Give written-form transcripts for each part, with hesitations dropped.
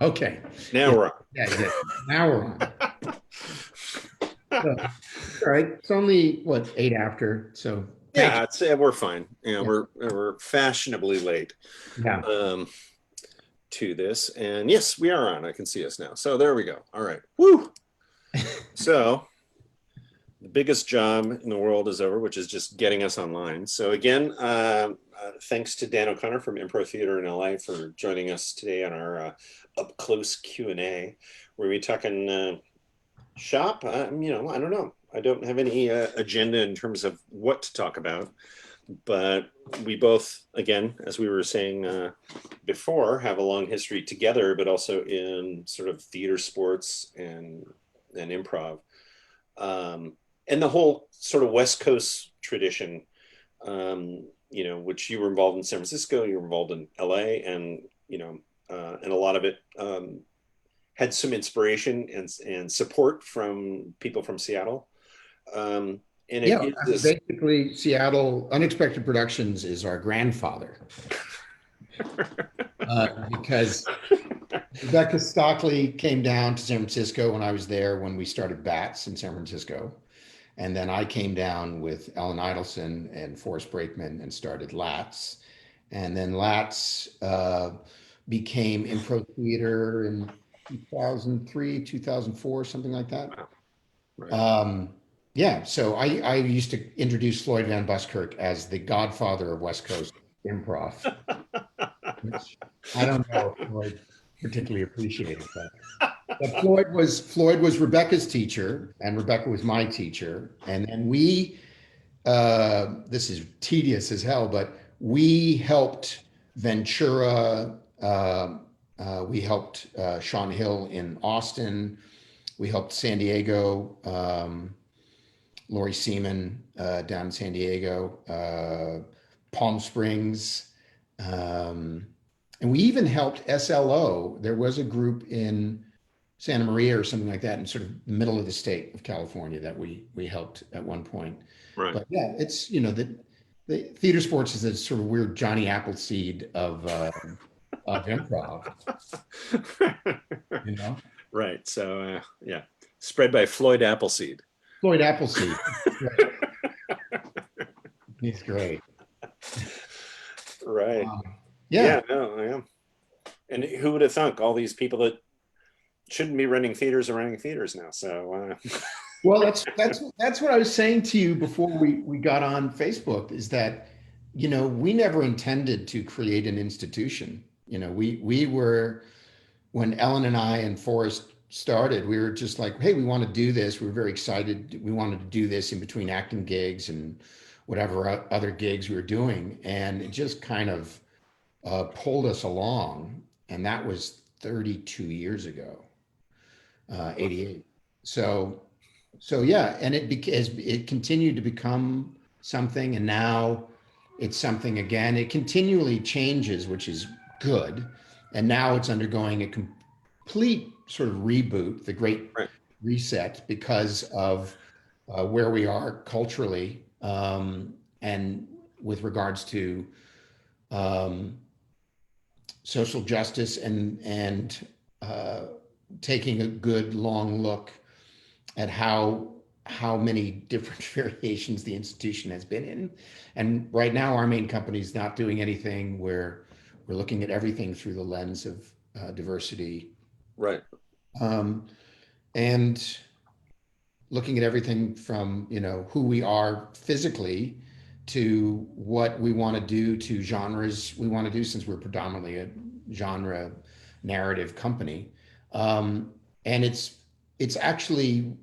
Okay. Now Yeah, we're on. yeah. Now we're on. So, all right. It's only what, 8 after. So thank you. Yeah, we're fine. Yeah. We're fashionably late Yeah. um, to this, and yes, we are on. I can see us now. So there we go. All right. Woo. So the biggest job in the world is over, which is just getting us online. So again, thanks to Dan O'Connor from Impro Theatre in LA for joining us today on our up close Q&A, where we talking shop. I don't know. I don't have any agenda in terms of what to talk about, but we both, again, as we were saying before, have a long history together, but also in sort of theater sports and improv. And the whole sort of West Coast tradition, which you were involved in San Francisco, you were involved in LA, and a lot of it had some inspiration and support from people from Seattle. And it Yeah. is I mean, this. basically, Seattle Unexpected Productions is our grandfather because Rebecca Stockley came down to San Francisco when I was there when we started BATS in San Francisco. And then I came down with Ellen Idelson and Forrest Brakeman and started LATS. And then LATS became Impro Theatre in 2003, 2004, something like that. Wow. Right. Yeah, so I used to introduce Floyd Van Buskirk as the godfather of West Coast improv, which I don't know if Floyd particularly appreciated, but Floyd was Rebecca's teacher, and Rebecca was my teacher, and then this is tedious as hell, but we helped Ventura, we helped Sean Hill in Austin, we helped San Diego. Lori Seaman down in San Diego, Palm Springs. And we even helped SLO. There was a group in Santa Maria or something like that in sort of the middle of the state of California that we helped at one point. Right. But yeah, it's, the Theatresports is a sort of weird Johnny Appleseed of improv, you know? Right. So, yeah, spread by Floyd Appleseed. Floyd Appleseed. Right. He's great. Right. Yeah. Yeah, no, I am. And who would have thunk all these people that shouldn't be running theaters are running theaters now? So, Well, that's what I was saying to you before we got on Facebook, is that, we never intended to create an institution. We were, when Ellen and I and Forrest started, we were just like, hey, we want to do this. We were very excited. We wanted to do this in between acting gigs and whatever other gigs we were doing. And it just kind of pulled us along. And that was 32 years ago, 88. So yeah, and it continued to become something, and now it's something again. It continually changes, which is good. And now it's undergoing a complete sort of reboot, the great right. reset, because of where we are culturally, and with regards to social justice and taking a good long look at how many different variations the institution has been in. And right now, our main company is not doing anything where we're looking at everything through the lens of diversity, Right. And looking at everything from, who we are physically to what we want to do to genres we want to do, since we're predominantly a genre narrative company. And it's actually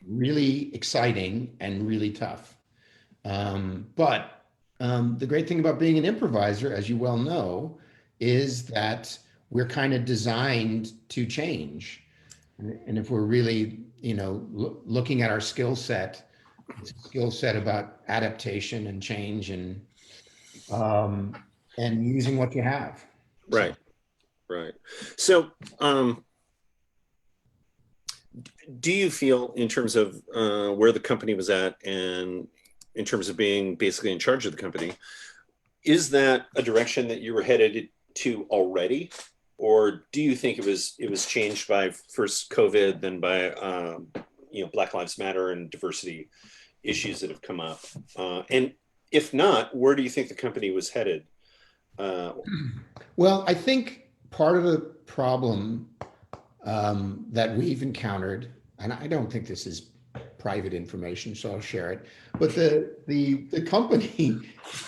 really exciting and really tough. But the great thing about being an improviser, as you well know, is that we're kind of designed to change. And if we're really, looking at our skill set, it's a skill set about adaptation and change and using what you have. So, Right. Right. So, do you feel, in terms of where the company was at and in terms of being basically in charge of the company, is that a direction that you were headed to already? or do you think it was changed by first COVID, then by Black Lives Matter and diversity issues that have come up? And if not, where do you think the company was headed? Well, I think part of the problem that we've encountered, and I don't think this is private information, so I'll share it. But the company,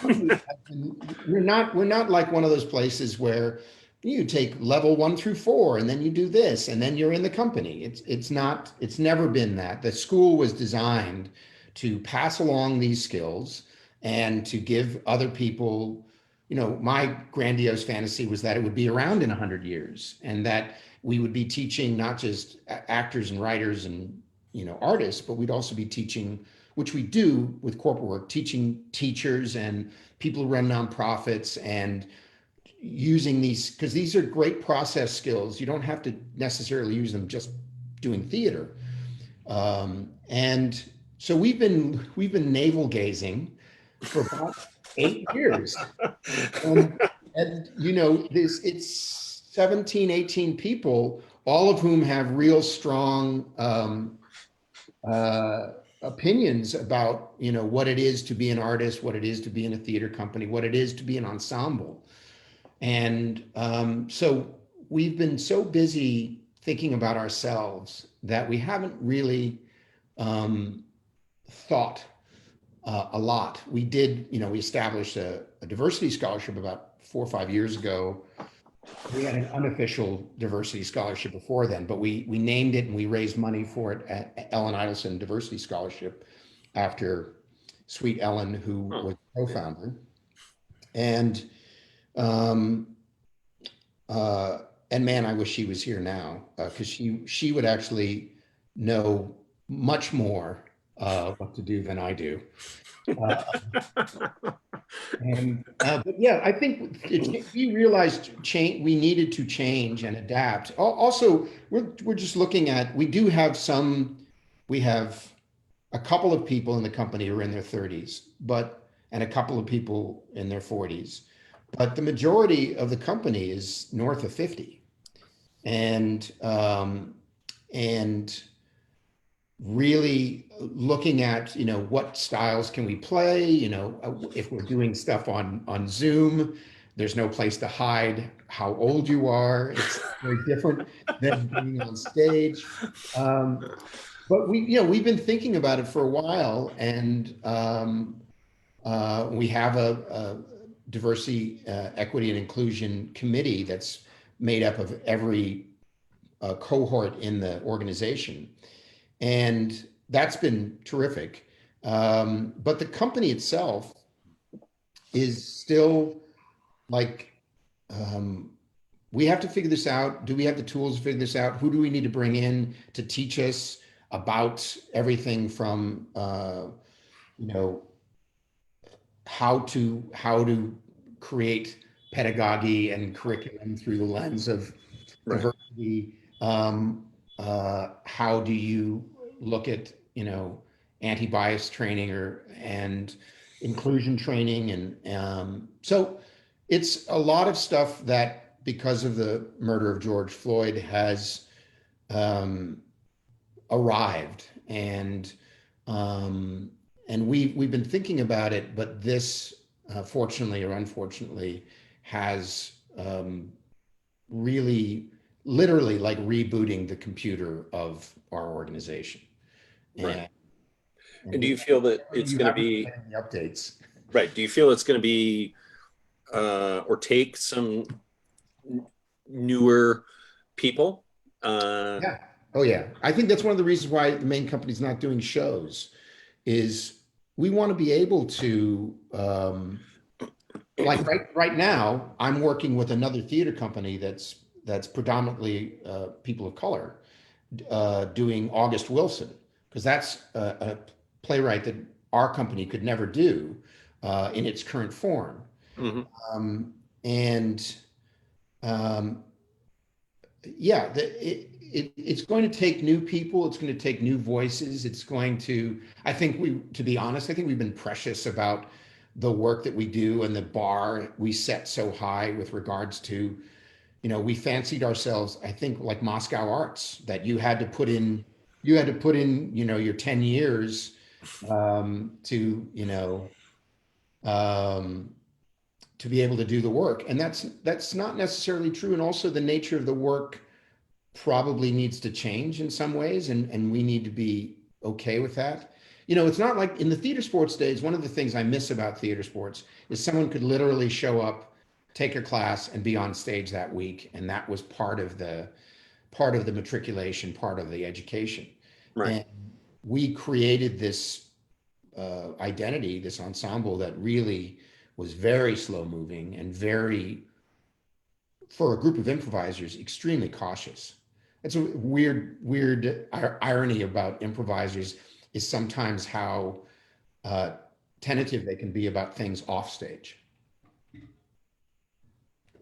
we're not like one of those places where you take level 1 through 4, and then you do this, and then you're in the company. It's not. It's never been that. The school was designed to pass along these skills and to give other people. My grandiose fantasy was that it would be around in 100 years, and that we would be teaching not just actors and writers and artists, but we'd also be teaching, which we do with corporate work, teaching teachers and people who run nonprofits, and using these, because these are great process skills. You don't have to necessarily use them just doing theater. And so we've been navel gazing for about 8 years. And it's 17, 18 people, all of whom have real strong opinions about, what it is to be an artist, what it is to be in a theater company, what it is to be an ensemble. And so we've been so busy thinking about ourselves that we haven't really thought a lot. We did, we established a diversity scholarship about 4 or 5 years ago. We had an unofficial diversity scholarship before then, but we named it and we raised money for it at Ellen Idelson Diversity Scholarship after Sweet Ellen, who was co-founder. And man, I wish she was here now, because she would actually know much more what to do than I do. But yeah, I think we realized we needed to change and adapt. Also, we're just looking at, we have a couple of people in the company who are in their 30s, and a couple of people in their 40s, but the majority of the company is north of 50. And really looking at, what styles can we play, if we're doing stuff on Zoom, there's no place to hide how old you are. It's very different than being on stage. But we've been thinking about it for a while, and we have a diversity, equity, and inclusion committee that's made up of every cohort in the organization. And that's been terrific. But the company itself is still like, we have to figure this out. Do we have the tools to figure this out? Who do we need to bring in to teach us about everything from, how to create pedagogy and curriculum through the lens of diversity. How do you look at, anti-bias training and inclusion training? And so it's a lot of stuff that, because of the murder of George Floyd, has arrived. And we've been thinking about it, but this, fortunately or unfortunately, has really literally like rebooting the computer of our organization. Right. And do you feel that it's going to be updates? Right. Do you feel it's going to be or take some newer people? Yeah. Oh yeah. I think that's one of the reasons why the main company's not doing shows, is we want to be able to, like right now, I'm working with another theater company that's predominantly people of color, doing August Wilson, because that's a playwright that our company could never do in its current form. Mm-hmm. Yeah, it's going to take new people. It's going to take new voices. It's going to, to be honest, I think we've been precious about the work that we do and the bar we set so high with regards to, we fancied ourselves, I think, like Moscow Arts, that you had to put in, your 10 years um, to be able to do the work. And that's not necessarily true. And also the nature of the work probably needs to change in some ways, and we need to be okay with that. It's not like in the Theatresports days. One of the things I miss about Theatresports is someone could literally show up, take a class, and be on stage that week, and that was part of the matriculation, part of the education. Right. And we created this identity, this ensemble that really was very slow moving and very, for a group of improvisers, extremely cautious. It's a weird irony about improvisers is sometimes how tentative they can be about things off stage.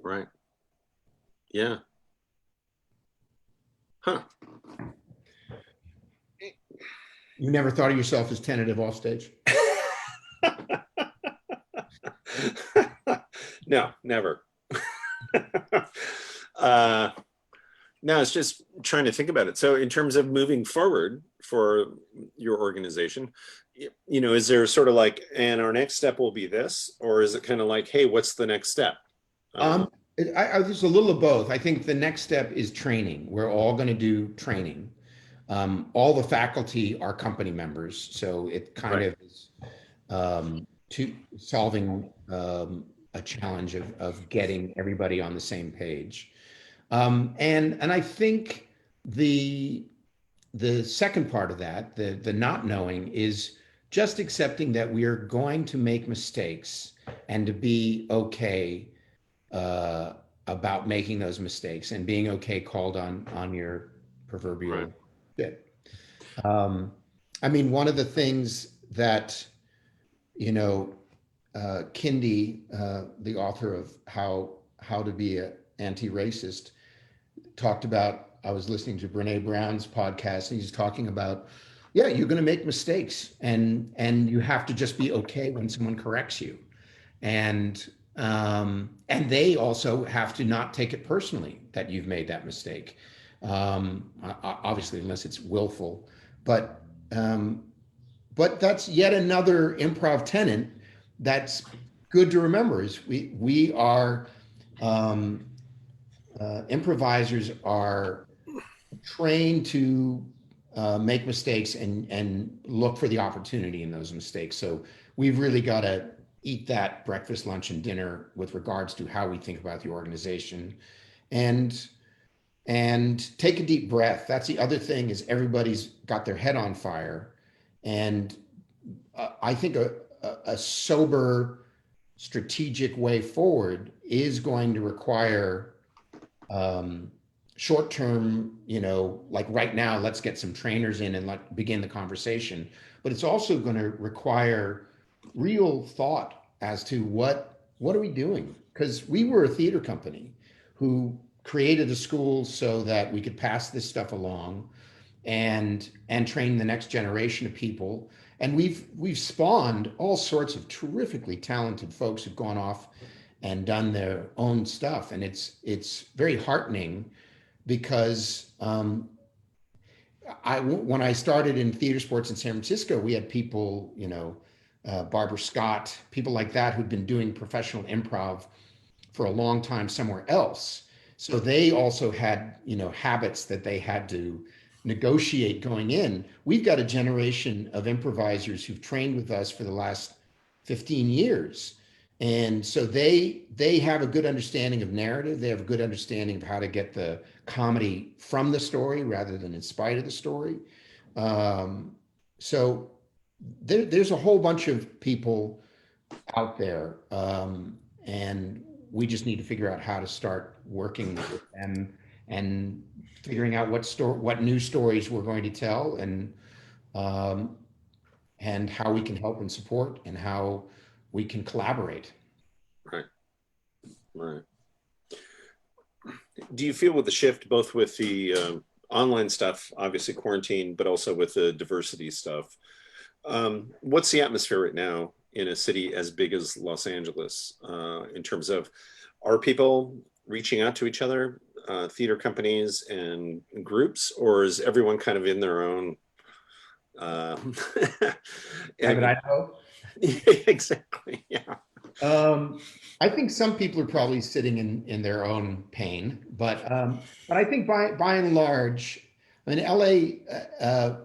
Right. Yeah. Huh. You never thought of yourself as tentative off stage? No, never. No, it's just trying to think about it. So in terms of moving forward for your organization, is there sort of like, and our next step will be this, or is it kind of like, hey, what's the next step? There's a little of both. I think the next step is training. We're all going to do training. All the faculty are company members, so it kind of is to solving a challenge of getting everybody on the same page. And I think the second part of that, the not knowing, is just accepting that we are going to make mistakes and to be okay about making those mistakes and being okay called on your proverbial shit. I mean, one of the things that Kindy, the author of How to Be an Anti-Racist, talked about. I was listening to Brene Brown's podcast, and he's talking about, you're going to make mistakes, and you have to just be okay when someone corrects you, and they also have to not take it personally that you've made that mistake, obviously, unless it's willful. But that's yet another improv tenet that's good to remember, is we are improvisers are trained to make mistakes and look for the opportunity in those mistakes. So we've really got to eat that breakfast, lunch, and dinner with regards to how we think about the organization, and take a deep breath. That's the other thing, is everybody's got their head on fire, and I think a sober, strategic way forward is going to require short-term, like right now, let's get some trainers in and begin the conversation. But it's also going to require real thought as to what are we doing? Because we were a theater company who created a school so that we could pass this stuff along and train the next generation of people. And we've spawned all sorts of terrifically talented folks who've gone off and done their own stuff. And it's very heartening, because when I started in Theatresports in San Francisco, we had people, Barbara Scott, people like that, who'd been doing professional improv for a long time somewhere else. So they also had, habits that they had to negotiate going in. We've got a generation of improvisers who've trained with us for the last 15 years. And so they have a good understanding of narrative. They have a good understanding of how to get the comedy from the story rather than in spite of the story. So there's a whole bunch of people out there, and we just need to figure out how to start working with them and figuring out what new stories we're going to tell, and how we can help and support, and how we can collaborate. Right. Do you feel with the shift, both with the online stuff, obviously quarantine, but also with the diversity stuff, what's the atmosphere right now in a city as big as Los Angeles, in terms of, are people reaching out to each other, theater companies and groups, or is everyone kind of in their own? Private Idaho. Exactly. Yeah. I think some people are probably sitting in their own pain, but I think by and large, I mean, LA,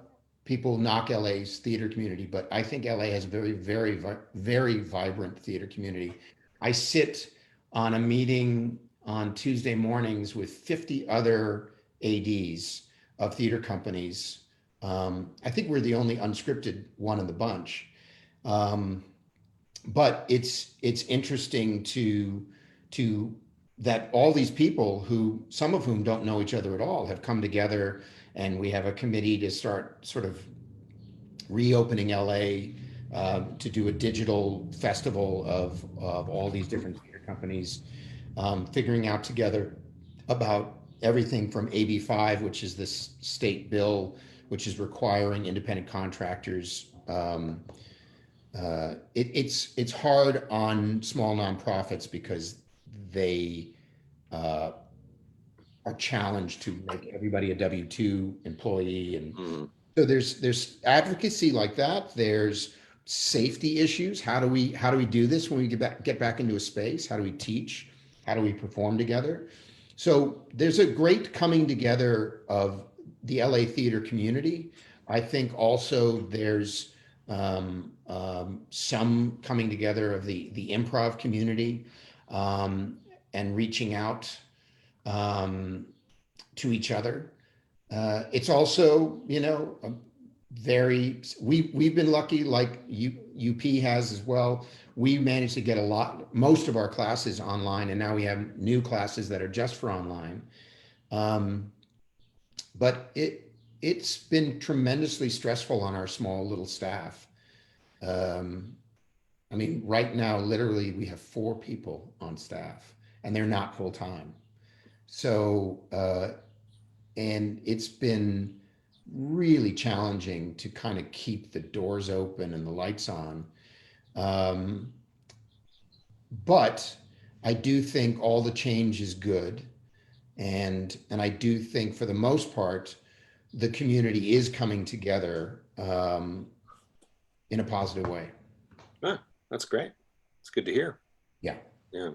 people knock LA's theater community, but I think LA has a very vibrant theater community. I sit on a meeting on Tuesday mornings with 50 other ADs of theater companies. I think we're the only unscripted one in the bunch. But it's interesting to that all these people who, some of whom don't know each other at all, have come together, and we have a committee to start sort of reopening LA, to do a digital festival of all these different theater companies, figuring out together about everything from AB5, which is this state bill which is requiring independent contractors. It's hard on small nonprofits because they are challenged to make everybody a W-2 employee, and so there's advocacy like that. There's safety issues. How do we do this when we get back into a space? How do we teach? How do we perform together? So there's a great coming together of the LA theater community. I think also there's some coming together of the improv community, and reaching out to each other. It's also, we've been lucky, like UP has as well. We managed to get most of our classes online, and now we have new classes that are just for online. But it's been tremendously stressful on our small little staff. I mean, right now, literally, we have 4 people on staff, and they're not full time. So, and it's been really challenging to kind of keep the doors open and the lights on. But I do think all the change is good. And I do think, for the most part, the community is coming together in a positive way. Ah, that's great. It's good to hear. Yeah. Yeah.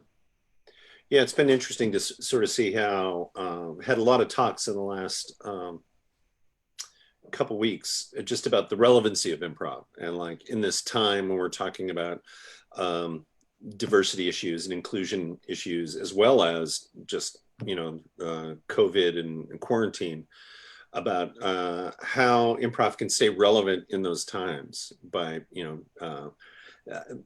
Yeah, it's been interesting to sort of see how, had a lot of talks in the last couple weeks just about the relevancy of improv. And like in this time when we're talking about diversity issues and inclusion issues, as well as just, COVID and quarantine, about how improv can stay relevant in those times by,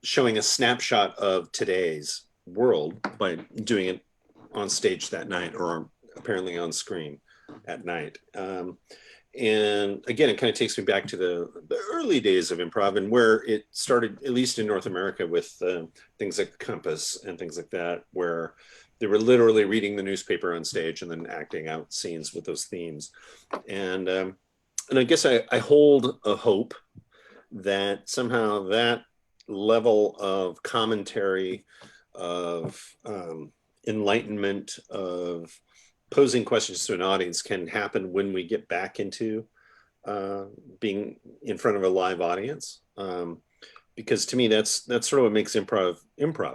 showing a snapshot of today's world by doing it on stage that night, or apparently on screen at night. And again, it kind of takes me back to the early days of improv, and where it started, at least in North America, with things like Compass and things like that, where they were literally reading the newspaper on stage and then acting out scenes with those themes. And I guess I hold a hope that somehow that level of commentary, of enlightenment, of posing questions to an audience can happen when we get back into being in front of a live audience. Because to me, that's sort of what makes improv,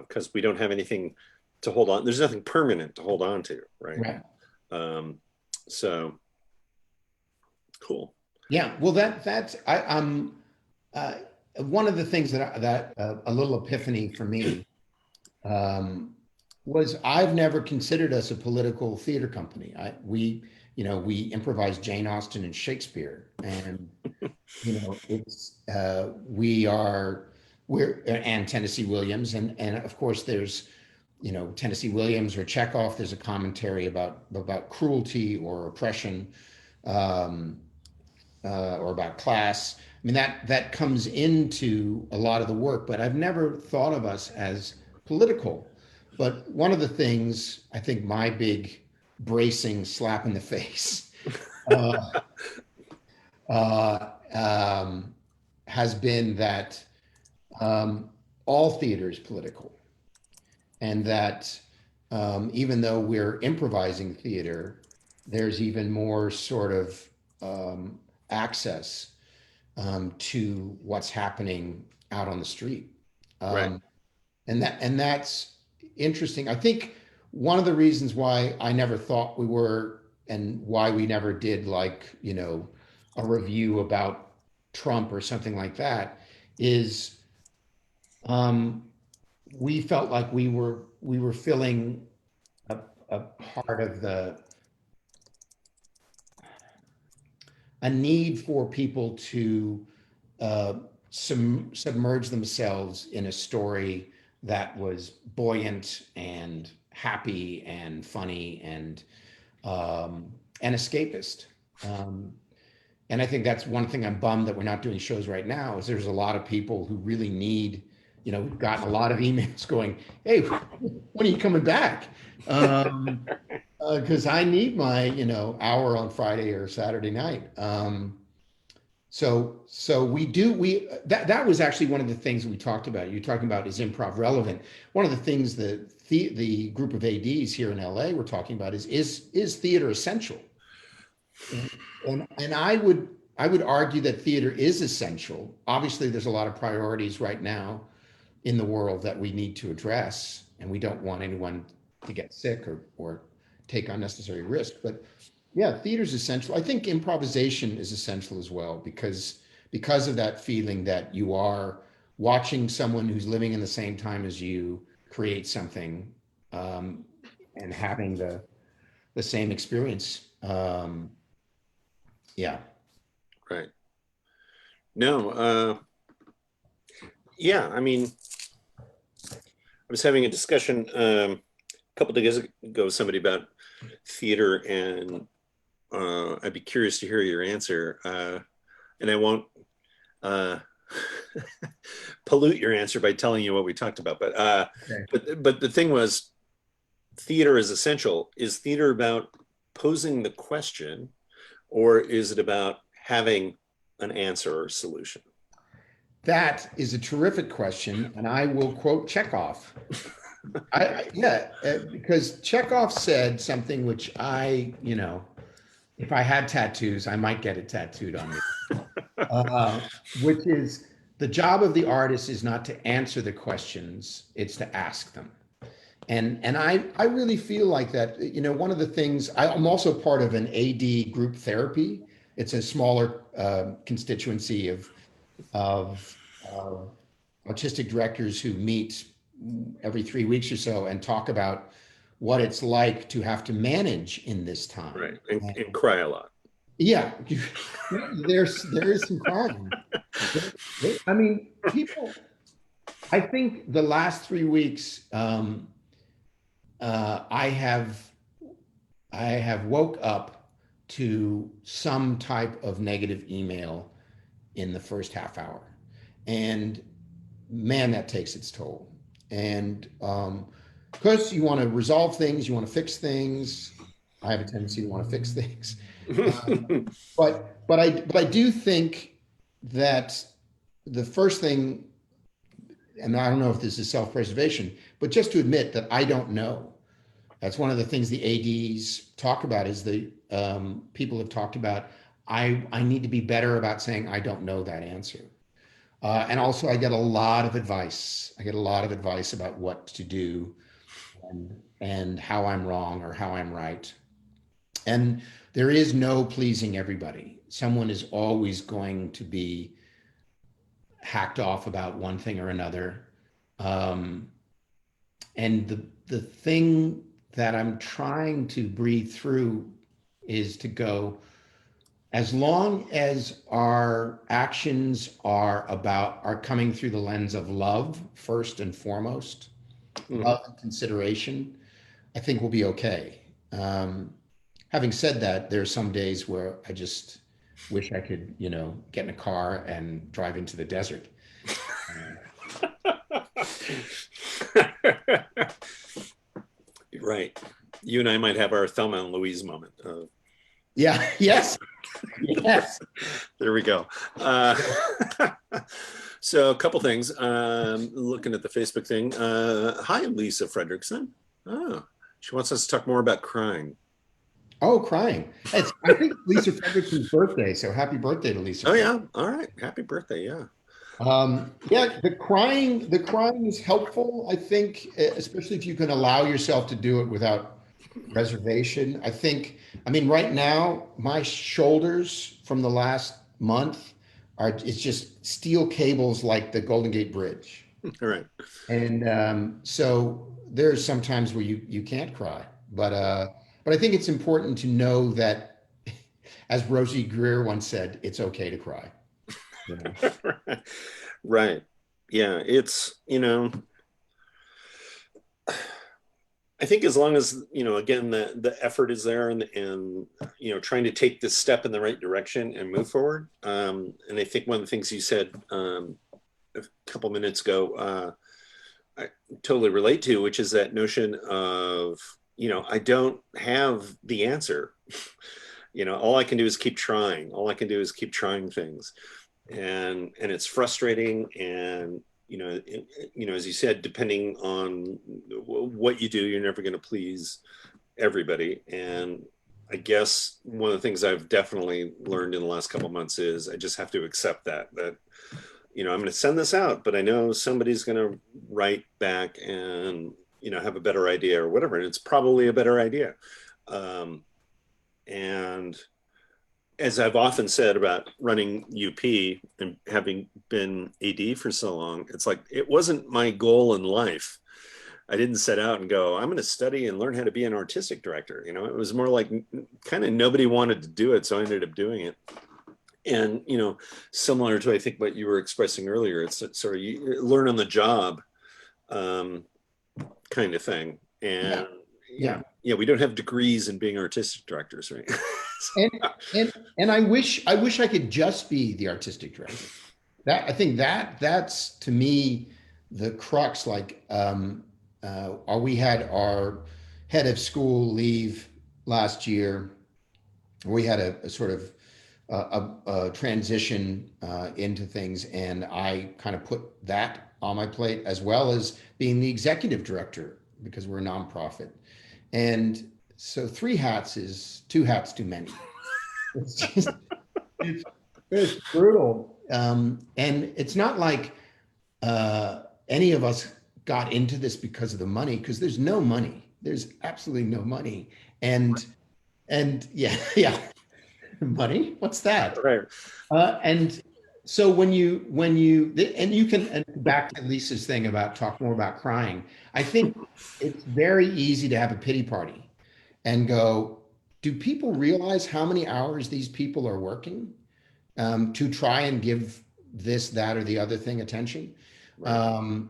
because we don't have anything to hold on. There's nothing permanent to hold on to, right? So cool. Yeah. Well, that's one of the things that a little epiphany for me was, I've never considered us a political theater company. We improvise Jane Austen and Shakespeare, and it's we're and Tennessee Williams, and of course there's Tennessee Williams or Chekhov. There's a commentary about cruelty or oppression, or about class. I mean, that comes into a lot of the work, but I've never thought of us as political. But one of the things, I think, my big bracing slap in the face has been that all theater is political, and that even though we're improvising theater, there's even more sort of access to what's happening out on the street. Right. And that's interesting. I think one of the reasons why I never thought we were, and why we never did, like, a review about Trump or something like that, is um, we felt like we were filling a part of a need for people to submerge themselves in a story that was buoyant and happy and funny and escapist. Um, and I think that's one thing I'm bummed that we're not doing shows right now, is there's a lot of people who really need, we've gotten a lot of emails going, hey, when are you coming back? Because I need my, hour on Friday or Saturday night. So that was actually one of the things we talked about. You're talking about, is improv relevant? One of the things that the group of ADs here in LA were talking about is theater essential? And I would argue that theater is essential. Obviously, there's a lot of priorities right now in the world that we need to address, and we don't want anyone to get sick or take unnecessary risk. But yeah, theater is essential. I think improvisation is essential as well, because of that feeling that you are watching someone who's living in the same time as you create something, and having the same experience. Yeah. Right. No. Yeah. I mean, I was having a discussion a couple of days ago with somebody about theater, and I'd be curious to hear your answer. And I won't pollute your answer by telling you what we talked about. But Okay. but the thing was, theater is essential. Is theater about posing the question, or is it about having an answer or solution? That is a terrific question, and I will quote Chekhov. Because Chekhov said something which if I had tattoos, I might get it tattooed on me, which is, the job of the artist is not to answer the questions, it's to ask them. And I really feel like that. One of the things, I'm also part of an AD group therapy. It's a smaller constituency of autistic directors who meet every 3 weeks or so and talk about what it's like to have to manage in this time. Right. And cry a lot. Yeah, there is some crying. I mean, people. I think the last 3 weeks, I have woke up to some type of negative email in the first half hour, and man, that takes its toll. And because you want to resolve things, you want to fix things. I have a tendency to want to fix things, but I do think that the first thing, and I don't know if this is self-preservation, but just to admit that I don't know. That's one of the things the ADs talk about, is the people have talked about, I need to be better about saying I don't know that answer. And also I get a lot of advice. I get a lot of advice about what to do and how I'm wrong or how I'm right. And there is no pleasing everybody. Someone is always going to be hacked off about one thing or another. And the thing that I'm trying to breathe through is to go, as long as our actions are coming through the lens of love first and foremost, love and consideration, I think we'll be okay. Having said that, there are some days where I just wish I could, get in a car and drive into the desert. Right. You and I might have our Thelma and Louise moment. Yeah. Yes. Yes. There we go. So a couple things. Looking at the Facebook thing. Hi, Lisa Fredrickson. Oh, She wants us to talk more about crying. Oh, crying. I think it's Lisa Fredrickson's birthday, so happy birthday to Lisa. Oh yeah, all right. Happy birthday, yeah. Yeah, the crying is helpful, I think, especially if you can allow yourself to do it without reservation. I mean, right now, my shoulders from the last month it's just steel cables like the Golden Gate Bridge. All right. And so there's some times where you can't cry, but I think it's important to know that, as Rosie Greer once said, it's okay to cry. You know? Right. Yeah, it's, I think as long as, again, the effort is there and trying to take this step in the right direction and move forward. And I think one of the things you said a couple minutes ago, I totally relate to, which is that notion of, I don't have the answer. All I can do is keep trying. All I can do is keep trying things. And it's frustrating. And, as you said, depending on what you do, you're never going to please everybody. And I guess one of the things I've definitely learned in the last couple of months is I just have to accept that I'm going to send this out, but I know somebody's going to write back and, have a better idea or whatever. And it's probably a better idea. And as I've often said about running UP and having been AD for so long, it's like, it wasn't my goal in life. I didn't set out and go, I'm going to study and learn how to be an artistic director. It was more like kind of nobody wanted to do it. So I ended up doing it. And, similar to, I think, what you were expressing earlier, it's sort of you learn on the job kind of thing. And Yeah. We don't have degrees in being artistic directors, right? And I wish I could just be the artistic director. I think that's to me the crux. Like, we had our head of school leave last year. We had a sort of a transition into things, and I kind of put that on my plate, as well as being the executive director, because we're a nonprofit. And so 3 hats is 2 hats too many. It's brutal. And it's not like any of us got into this because of the money, because there's no money. There's absolutely no money. And yeah. Money? What's that? Right. And so when you can, and back to Lisa's thing about talk more about crying, I think it's very easy to have a pity party and go, do people realize how many hours these people are working to try and give this, that, or the other thing attention? Right.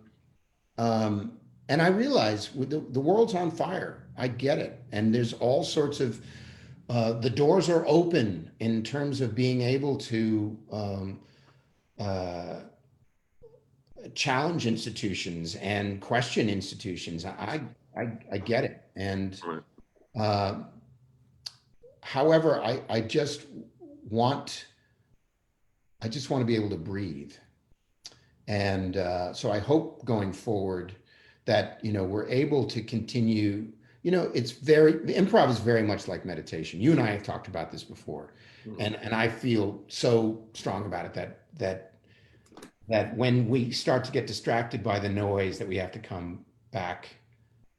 And I realize the world's on fire. I get it. And there's all sorts of the doors are open in terms of being able to challenge institutions and question institutions. I get it. And however, I just want to be able to breathe. And so I hope going forward that, we're able to continue. Improv is very much like meditation. You and I have talked about this before, and I feel so strong about it that when we start to get distracted by the noise, that we have to come back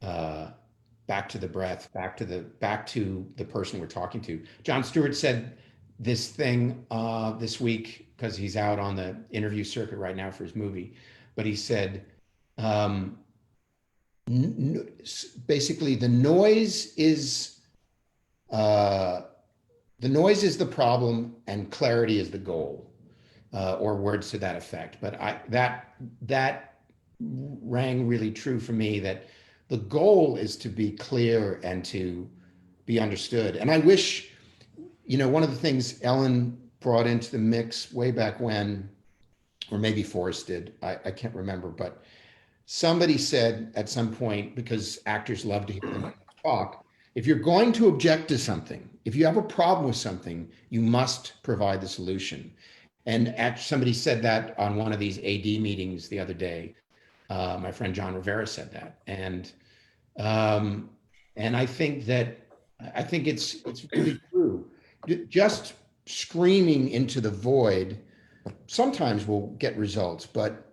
to the breath, back to the person we're talking to. Jon Stewart said this thing this week, because he's out on the interview circuit right now for his movie, but he said, basically the noise is the problem and clarity is the goal, or words to that effect. But that rang really true for me, that the goal is to be clear and to be understood. And I wish, one of the things Ellen brought into the mix way back when, or maybe Forrest did, I can't remember, but somebody said at some point, because actors love to hear them talk, if you're going to object to something, if you have a problem with something, you must provide the solution. And somebody said that on one of these AD meetings the other day. My friend John Rivera said that. And And I think it's really true. Just screaming into the void sometimes will get results, but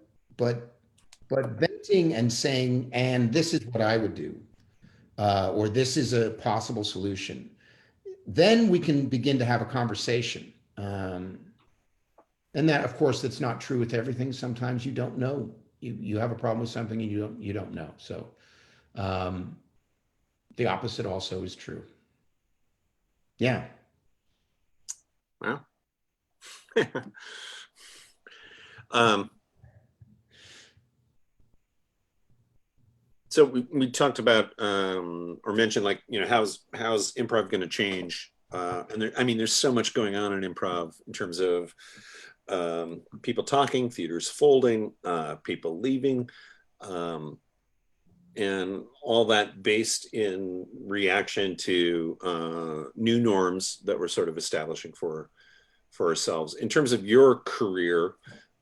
venting and saying, and this is what I would do, or this is a possible solution, then we can begin to have a conversation. And that, of course, that's not true with everything. Sometimes you don't know. You have a problem with something and you don't know. So the opposite also is true. Yeah. Wow. So we talked about or mentioned, like, you know, how's improv going to change? And there, I mean, there's so much going on in improv in terms of people talking, theaters folding, people leaving, and all that based in reaction to new norms that we're sort of establishing for ourselves. In terms of your career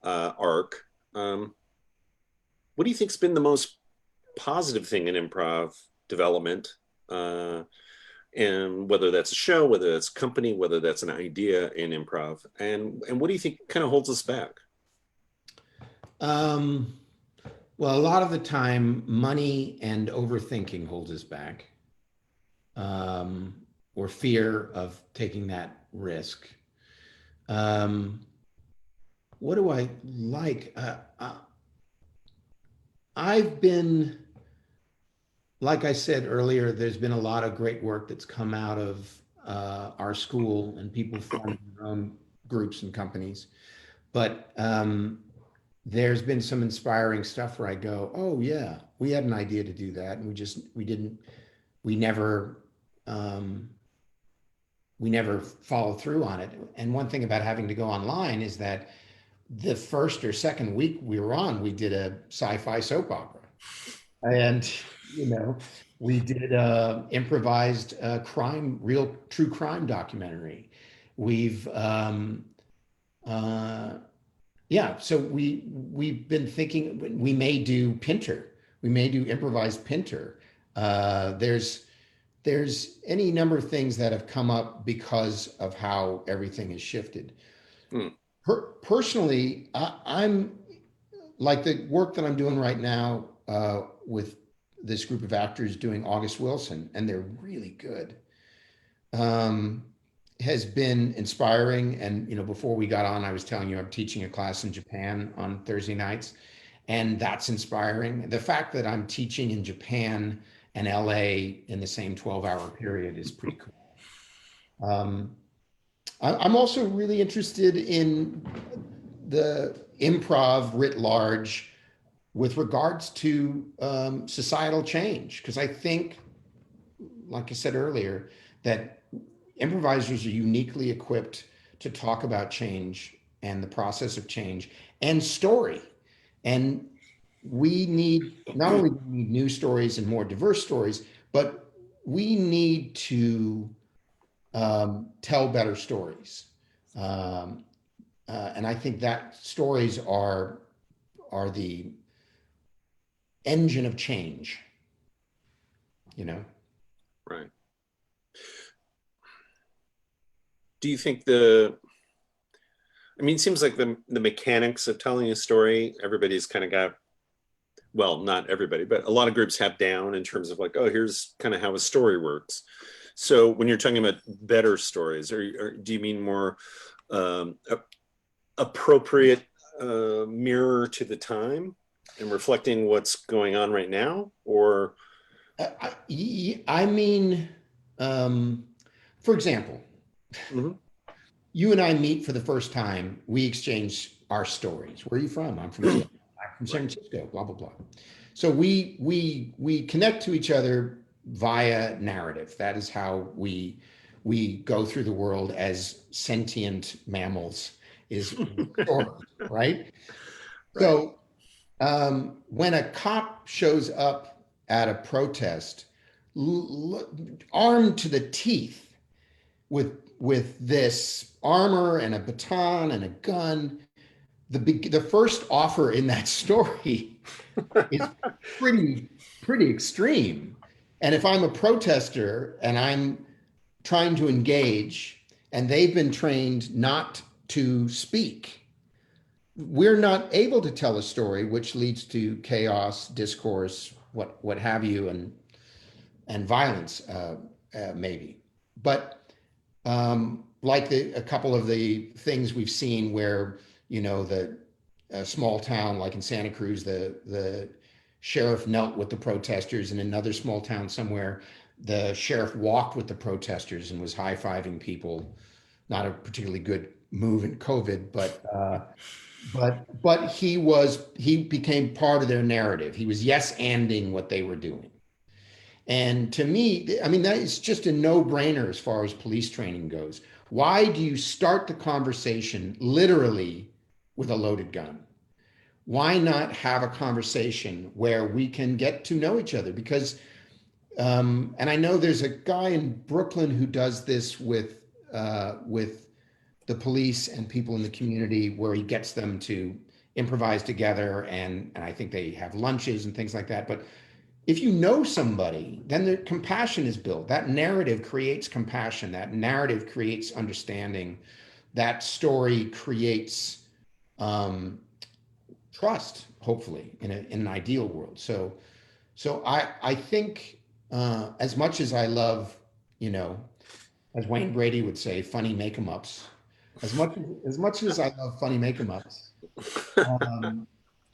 arc, what do you think's been the most positive thing in improv development? And whether that's a show, whether that's a company, whether that's an idea in improv, and what do you think kind of holds us back? Well, a lot of the time, money and overthinking holds us back, or fear of taking that risk. What do I like? I've been, like I said earlier, there's been a lot of great work that's come out of our school and people forming their own groups and companies. But there's been some inspiring stuff where I go, oh yeah, we had an idea to do that, and we never followed through on it. And one thing about having to go online is that the first or second week we were on, we did a sci-fi soap opera, and we did improvised real true crime documentary. We've so we've been thinking we may do Pinter. We may do improvised Pinter. There's any number of things that have come up because of how everything has shifted. Personally, I'm like the work that I'm doing right now with this group of actors doing August Wilson, and they're really good, has been inspiring. And, before we got on, I was telling you I'm teaching a class in Japan on Thursday nights, and that's inspiring. The fact that I'm teaching in Japan and LA in the same 12-hour period is pretty cool. I'm also really interested in the improv writ large with regards to societal change, because I think, like I said earlier, that improvisers are uniquely equipped to talk about change and the process of change and story. And we need not only new stories and more diverse stories, but we need to tell better stories. And I think that stories are the engine of change, Right. Do you think it seems like the mechanics of telling a story, everybody's kind of got, well, not everybody, but a lot of groups have down in terms of like, oh, here's kind of how a story works. So when you're talking about better stories, or do you mean more appropriate mirror to the time and reflecting what's going on right now? Or I mean, for example, you and I meet for the first time, we exchange our stories. Where are you from? I'm from San Francisco, blah, blah, blah. So we connect to each other via narrative. That is how we go through the world as sentient mammals, is stories, right? So when a cop shows up at a protest, armed to the teeth with this armor and a baton and a gun, the first offer in that story is pretty extreme. And if I'm a protester and I'm trying to engage and they've been trained not to speak, we're not able to tell a story, which leads to chaos, discourse, what have you, and violence, maybe. But like a couple of the things we've seen where, the small town, like in Santa Cruz, the sheriff knelt with the protesters, and in another small town somewhere, the sheriff walked with the protesters and was high-fiving people. Not a particularly good move in COVID, but he became part of their narrative. He was yes-anding what they were doing. And to me, I mean, that is just a no-brainer as far as police training goes. Why do you start the conversation literally with a loaded gun? Why not have a conversation where we can get to know each other? Because, and I know there's a guy in Brooklyn who does this with the police and people in the community, where he gets them to improvise together, and I think they have lunches and things like that. But if you know somebody, then the compassion is built. That narrative creates compassion. That narrative creates understanding. That story creates trust, hopefully, in an ideal world. So I think as much as I love, as Wayne Brady would say, funny make-em-ups, as much as I love funny make-em-ups,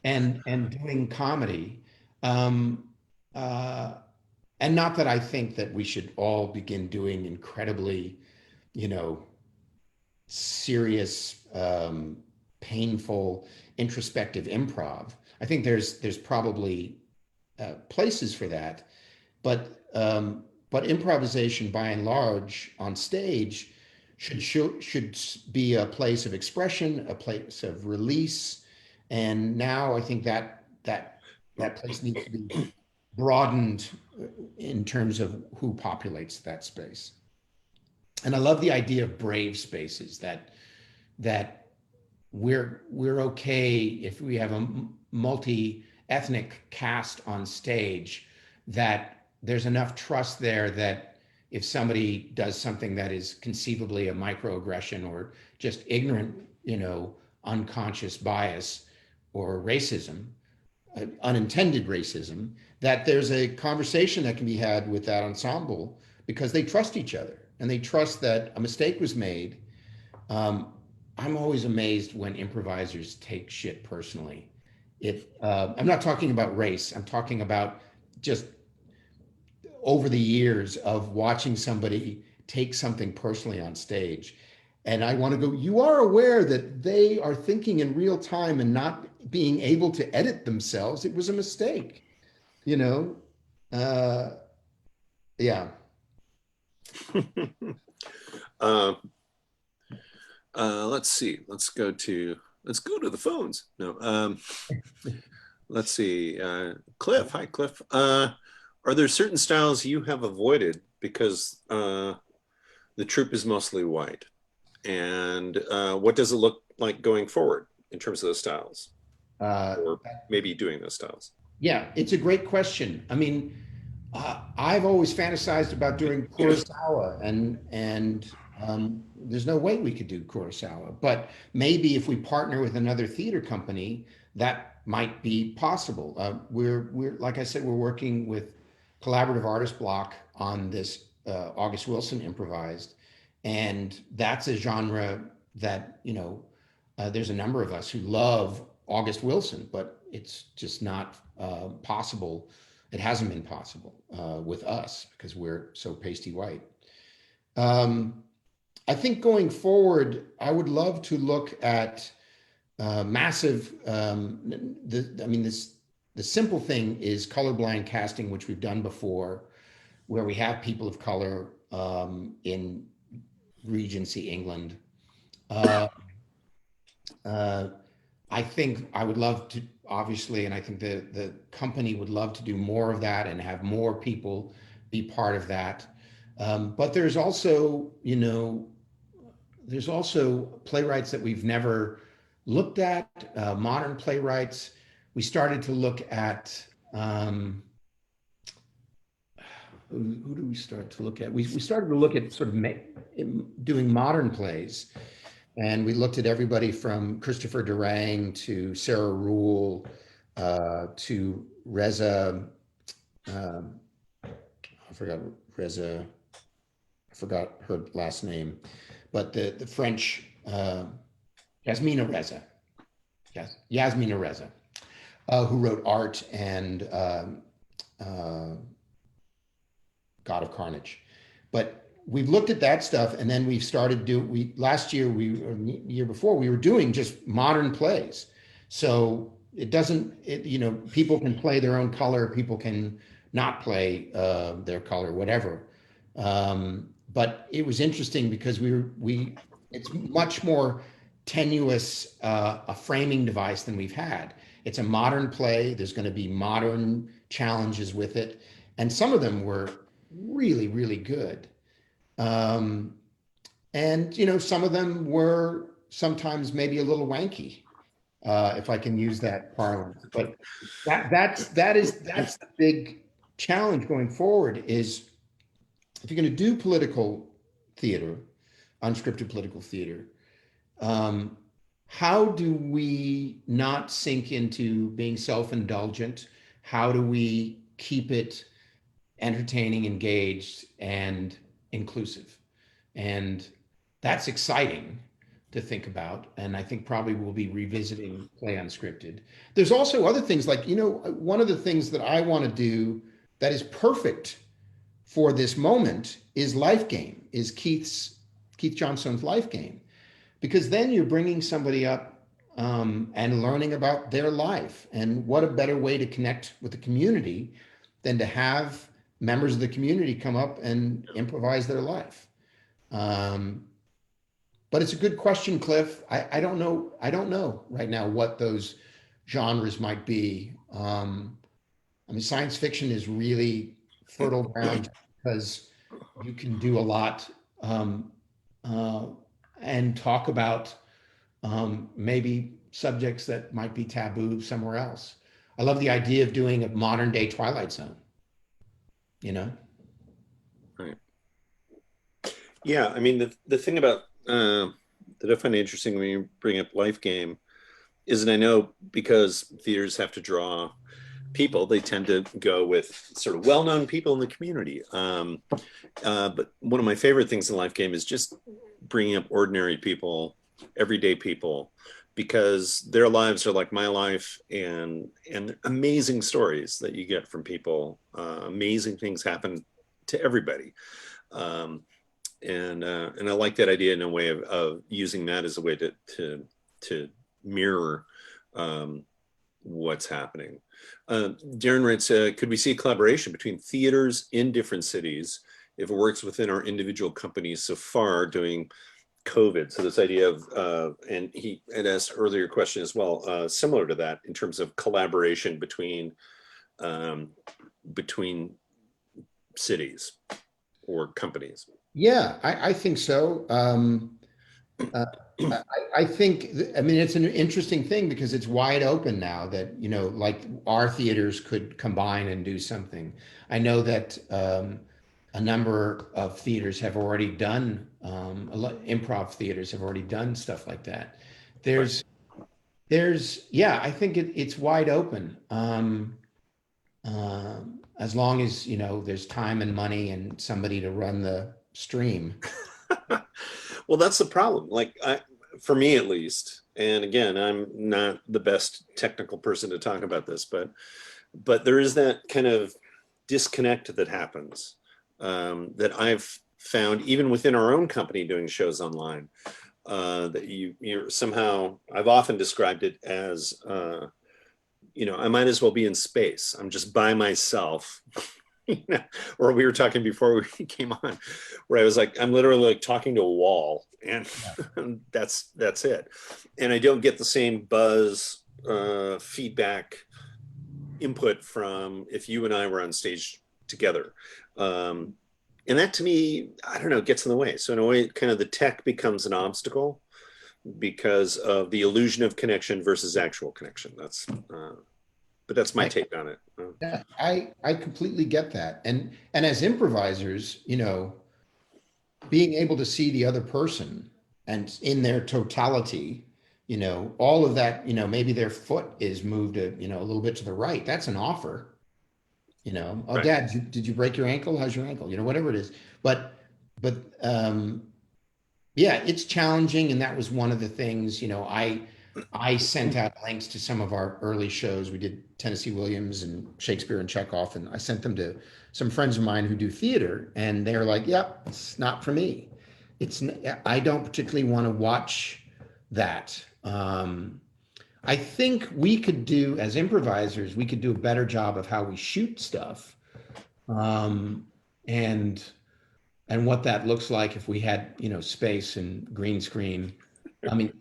and doing comedy, and not that I think that we should all begin doing incredibly, serious, painful, introspective improv. I think there's probably places for that, but improvisation, by and large, on stage, should be a place of expression, a place of release. And now I think that place needs to be broadened in terms of who populates that space. And I love the idea of brave spaces, that we're okay if we have a multi-ethnic cast on stage, that there's enough trust there that if somebody does something that is conceivably a microaggression or just ignorant, unconscious bias or racism, unintended racism, that there's a conversation that can be had with that ensemble, because they trust each other and they trust that a mistake was made. I'm always amazed when improvisers take shit personally. I'm not talking about race. I'm talking about just over the years of watching somebody take something personally on stage. And I want to go, you are aware that they are thinking in real time and not being able to edit themselves. It was a mistake, yeah. Let's see. Let's go to the phones. No. Let's see. Cliff. Hi, Cliff. Are there certain styles you have avoided because the troupe is mostly white? And what does it look like going forward in terms of those styles? Or maybe doing those styles? Yeah, it's a great question. I mean, I've always fantasized about doing Kurosawa, and there's no way we could do Kurosawa. But maybe if we partner with another theater company, that might be possible. We're like I said, we're working with Collaborative Artist Block on this August Wilson improvised, and that's a genre that there's a number of us who love August Wilson, but it's just not possible. It hasn't been possible with us because we're so pasty white. I think going forward, I would love to look at massive. The simple thing is colorblind casting, which we've done before, where we have people of color in Regency, England. I think I would love to, obviously, and I think the company would love to do more of that and have more people be part of that. But there's also, playwrights that we've never looked at, modern playwrights. We started to look at, who do we start to look at? We started to look at sort of doing modern plays, and we looked at everybody from Christopher Durang to Sarah Rule to Reza. I forgot Reza. I forgot her last name, but the French Yasmina Reza. Yes, Yasmina Reza, who wrote Art and God of Carnage. But we've looked at that stuff, and then we've started last year, or the year before, we were doing just modern plays. So it doesn't, people can play their own color, people can not play their color, whatever. But it was interesting because it's much more tenuous a framing device than we've had. It's a modern play. There's going to be modern challenges with it. And some of them were really, really good. And, some of them were sometimes maybe a little wanky, if I can use that parlance. But that's the big challenge going forward is if you're going to do political theater, unscripted political theater, how do we not sink into being self-indulgent? How do we keep it entertaining, engaged, and inclusive? And that's exciting to think about. And I think probably we'll be revisiting Play Unscripted. There's also other things like, one of the things that I want to do that is perfect for this moment is Life Game, is Keith Johnstone's Life Game. Because then you're bringing somebody up and learning about their life. And what a better way to connect with the community than to have members of the community come up and improvise their life. But it's a good question, Cliff. I don't know right now what those genres might be. Science fiction is really fertile ground because you can do a lot and talk about maybe subjects that might be taboo somewhere else. I love the idea of doing a modern day Twilight Zone, Right. Yeah, the thing about that I find interesting when you bring up Life Game is that I know because theaters have to draw people, they tend to go with sort of well-known people in the community. But one of my favorite things in Life Game is just bringing up ordinary people, everyday people, because their lives are like my life, and amazing stories that you get from people. Amazing things happen to everybody. And I like that idea in a way of using that as a way to mirror what's happening. Darren writes, could we see a collaboration between theaters in different cities if it works within our individual companies so far doing COVID? So this idea of, and he had asked earlier question as well, similar to that in terms of collaboration between cities or companies. Yeah, I think so. I think, it's an interesting thing because it's wide open now that, like our theaters could combine and do something. I know that a number of theaters have already done, improv theaters have already done stuff like that. I think it's wide open. As long as, there's time and money and somebody to run the stream. Well, that's the problem. For me at least, and again, I'm not the best technical person to talk about this, but there is that kind of disconnect that happens that I've found even within our own company doing shows online, that you're somehow, I've often described it as, I might as well be in space. I'm just by myself. Or we were talking before we came on, where I was like, I'm literally talking to a wall, and that's it. And I don't get the same buzz, feedback, input from if you and I were on stage together. And that to me, I don't know, gets in the way. So in a way, kind of the tech becomes an obstacle because of the illusion of connection versus actual connection. That's but that's my take on it. Yeah, I completely get that. And as improvisers, being able to see the other person and in their totality, all of that, maybe their foot is moved a little bit to the right. That's an offer. Oh, Right. Dad, did you break your ankle? How's your ankle? Whatever it is. But yeah, it's challenging, and that was one of the things. I sent out links to some of our early shows. We did Tennessee Williams and Shakespeare and Chekhov, and I sent them to some friends of mine who do theater, and they're like, "Yep, it's not for me. I don't particularly want to watch that." I think we could do, as improvisers, we could do a better job of how we shoot stuff, and what that looks like if we had, space and green screen. I mean,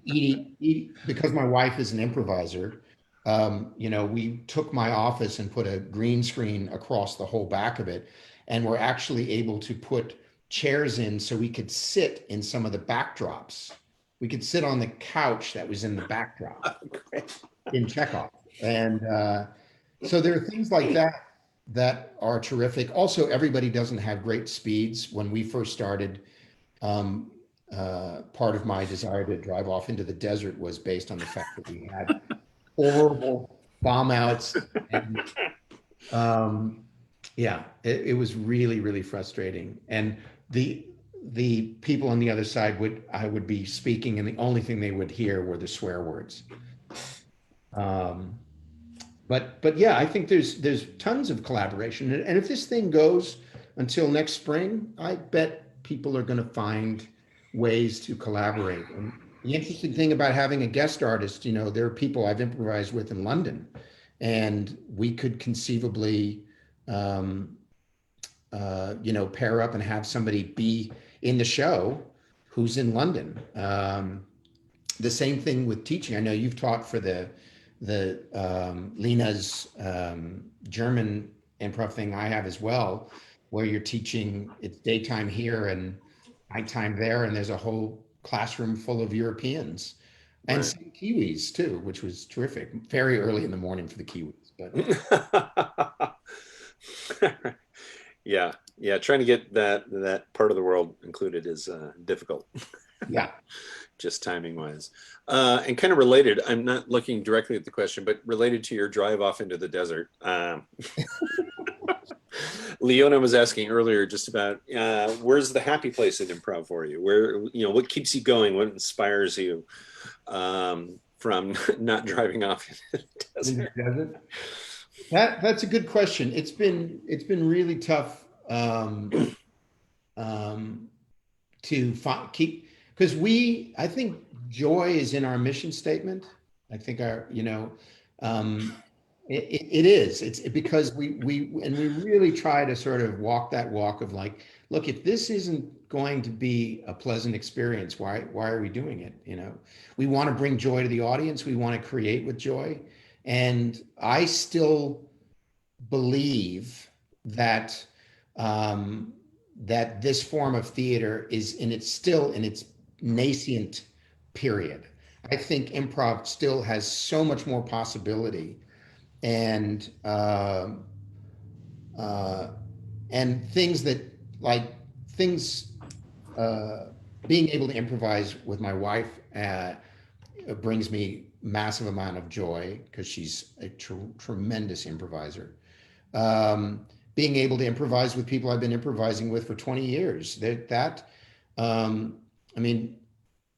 because my wife is an improviser, we took my office and put a green screen across the whole back of it, and we're actually able to put chairs in so we could sit in some of the backdrops. We could sit on the couch that was in the backdrop in Chekhov. And so there are things like that are terrific. Also, everybody doesn't have great speeds. When we first started, part of my desire to drive off into the desert was based on the fact that we had horrible bomb outs. And yeah, it was really, really frustrating. And the people on the other side I would be speaking, and the only thing they would hear were the swear words. But yeah, I think there's tons of collaboration, and if this thing goes until next spring, I bet people are going to find ways to collaborate. And the interesting thing about having a guest artist, there are people I've improvised with in London, and we could conceivably, pair up and have somebody be in the show who's in London. The same thing with teaching. I know you've taught for the Lena's German improv thing. I have as well, where you're teaching. It's daytime here and nighttime there, and there's a whole classroom full of Europeans and Right. some Kiwis too, which was terrific. Very early in the morning for the Kiwis, but Yeah, trying to get that part of the world included is difficult. yeah. Just timing wise. And kind of related, I'm not looking directly at the question, but related to your drive off into the desert. Leona was asking earlier just about where's the happy place in improv for you? Where, what keeps you going? What inspires you from not driving off into the desert? That's a good question. It's been really tough to keep, because I think joy is in our mission statement. I think it is. It's because we really try to sort of walk that walk of like, look, if this isn't going to be a pleasant experience, why are we doing it? We want to bring joy to the audience. We want to create with joy. And I still believe that that this form of theater is still in its nascent period. I think improv still has so much more possibility, and things being able to improvise with my wife brings me massive amount of joy, because she's a tremendous improviser. Being able to improvise with people I've been improvising with for 20 years, I mean,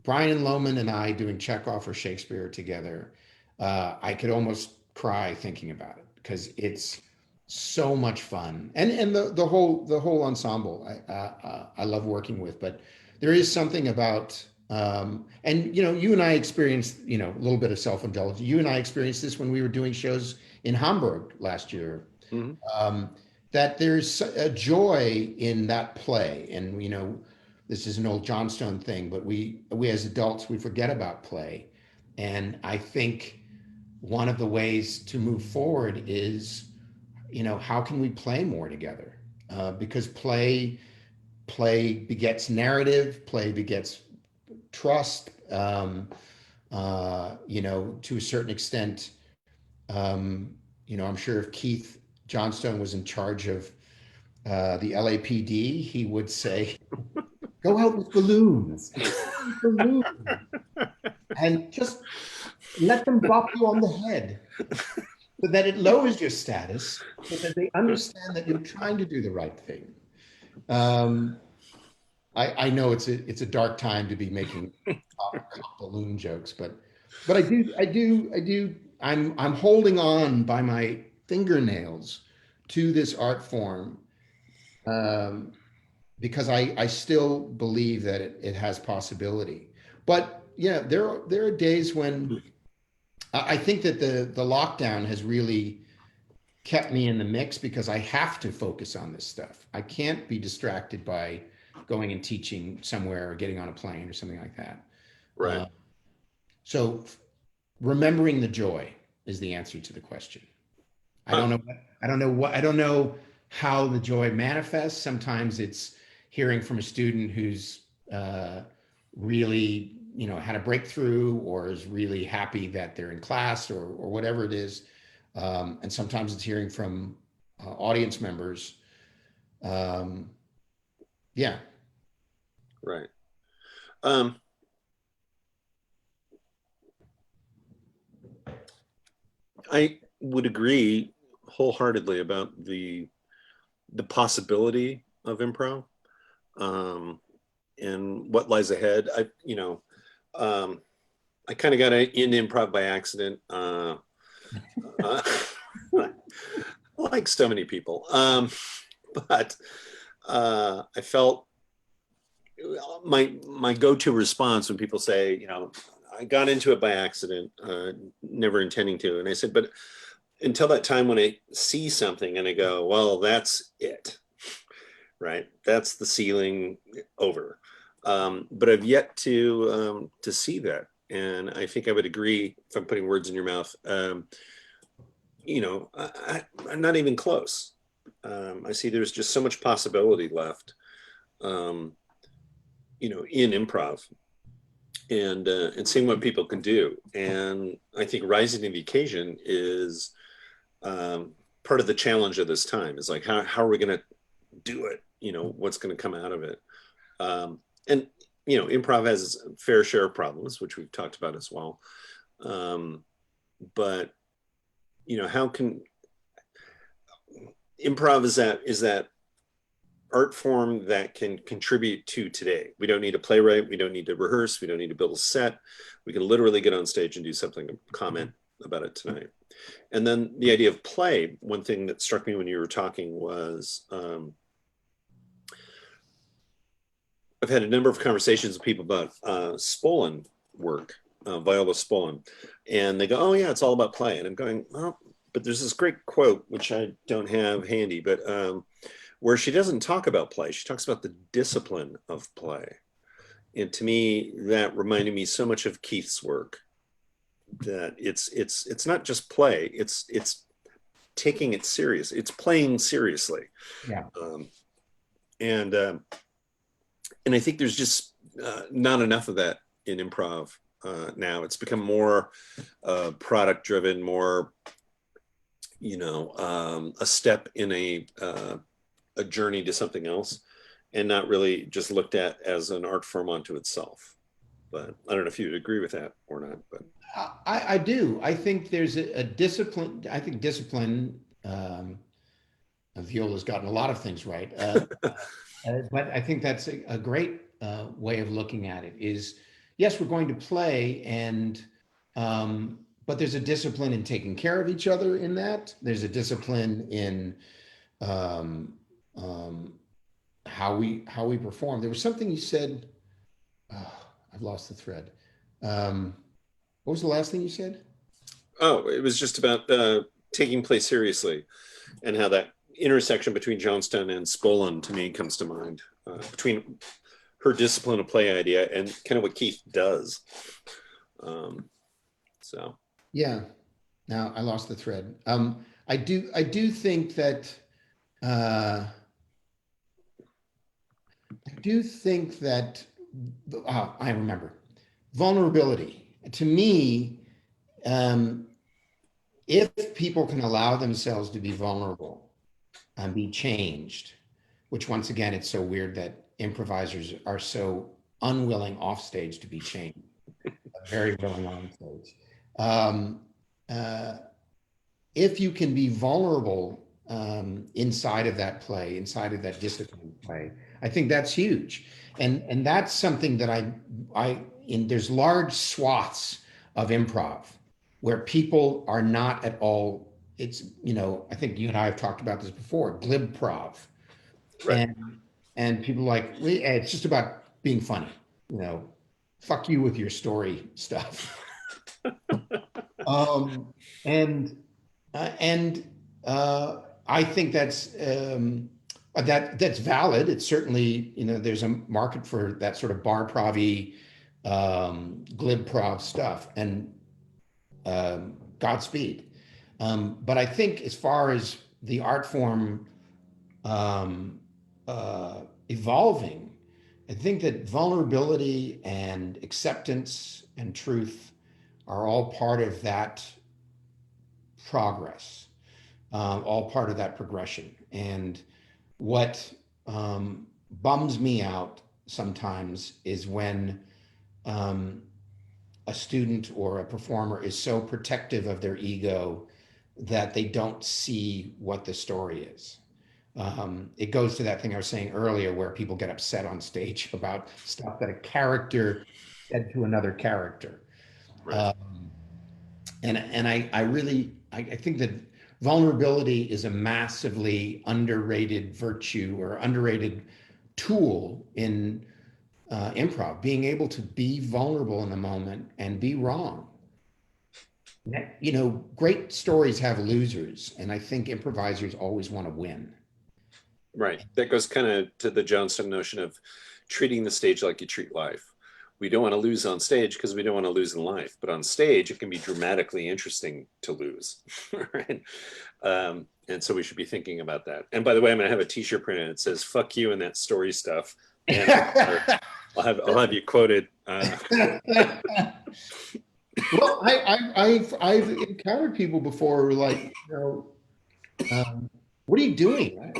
Brian Lohman and I doing Chekhov or Shakespeare together, I could almost cry thinking about it, because it's so much fun, and the whole ensemble I love working with. But there is something about and you and I experienced a little bit of self-indulgence. You and I experienced this when we were doing shows in Hamburg last year. Mm-hmm. That there's a joy in that play, and this is an old Johnstone thing, but we as adults, we forget about play. And I think one of the ways to move forward is, how can we play more together? Because play begets narrative, play begets trust, to a certain extent. I'm sure if Keith Johnstone was in charge of the LAPD, he would say, go out with balloons, balloons, and just let them drop you on the head so that it lowers your status, so that they understand that you're trying to do the right thing. I know it's a dark time to be making balloon jokes, but I'm holding on by my fingernails to this art form, because I still believe that it has possibility. But yeah, there are days when I think that the lockdown has really kept me in the mix, because I have to focus on this stuff. I can't be distracted by going and teaching somewhere or getting on a plane or something like that. Right. So remembering the joy is the answer to the question. I don't know how the joy manifests. Sometimes it's hearing from a student who's really, had a breakthrough, or is really happy that they're in class, or whatever it is. And sometimes it's hearing from audience members. Yeah. Right. I would agree wholeheartedly about the possibility of improv, and what lies ahead. I kind of got into improv by accident, like so many people. But I felt my go-to response when people say, I got into it by accident, never intending to. And I said, but until that time when I see something and I go, well, that's it, right? That's the ceiling, over. But I've yet to see that. And I think I would agree, if I'm putting words in your mouth, I'm not even close. I see there's just so much possibility left, in improv, and seeing what people can do. And I think rising to the occasion is part of the challenge of this time. Is like, how are we going to do it? What's going to come out of it? And improv has a fair share of problems, which we've talked about as well. But how can improv is that art form that can contribute to today. We don't need a playwright. We don't need to rehearse. We don't need to build a set. We can literally get on stage and do something and comment about it tonight. And then the idea of play, one thing that struck me when you were talking was, I've had a number of conversations with people about Spolin work, Viola Spolin, and they go, oh yeah, it's all about play. And I'm going, oh, but there's this great quote, which I don't have handy, but where she doesn't talk about play. She talks about the discipline of play. And to me, that reminded me so much of Keith's work, that it's not just play, it's taking it serious. It's playing seriously. Yeah. And I think there's just not enough of that in improv now. It's become more product driven, more, a step in a journey to something else, and not really just looked at as an art form unto itself. But I don't know if you'd agree with that or not. But I do. I think there's a discipline. I think discipline. Viola's gotten a lot of things right, but I think that's a great way of looking at it. Is yes, we're going to play, and but there's a discipline in taking care of each other. In that, there's a discipline in how we perform. There was something you said. Oh, I've lost the thread. What was the last thing you said? Oh, it was just about taking play seriously, and how that intersection between Johnstone and Spolin to me comes to mind, between her discipline of play idea and kind of what Keith does. So yeah, now I lost the thread. I do think that I I remember vulnerability to me. if people can allow themselves to be vulnerable and be changed, which once again, it's so weird that improvisers are so unwilling off stage to be changed, very willing on stage. Uh, if you can be vulnerable inside of that play, inside of that discipline play, I think that's huge. And that's something that there's large swaths of improv where people are not at all, it's, I think you and I have talked about this before, glib prov. Right. And people like, it's just about being funny, fuck you with your story stuff. um, and and I think that's valid. It's certainly, there's a market for that sort of bar provy, glib prov stuff, and Godspeed. But I think as far as the art form evolving, I think that vulnerability and acceptance and truth are all part of that progress, all part of that progression. And what bums me out sometimes is when a student or a performer is so protective of their ego that they don't see what the story is. It goes to that thing I was saying earlier where people get upset on stage about stuff that a character said to another character. Right. And I think that vulnerability is a massively underrated virtue or underrated tool in improv, being able to be vulnerable in the moment and be wrong. Great stories have losers, and I think improvisers always want to win. Right. That goes kind of to the Johnson notion of treating the stage like you treat life. We don't want to lose on stage because we don't want to lose in life, but on stage it can be dramatically interesting to lose. Right. And so we should be thinking about that. And by the way, I'm going to have a t-shirt printed that says "fuck you" and that story stuff. And I'll have you quoted. Well, I've encountered people before who are like, what are you doing?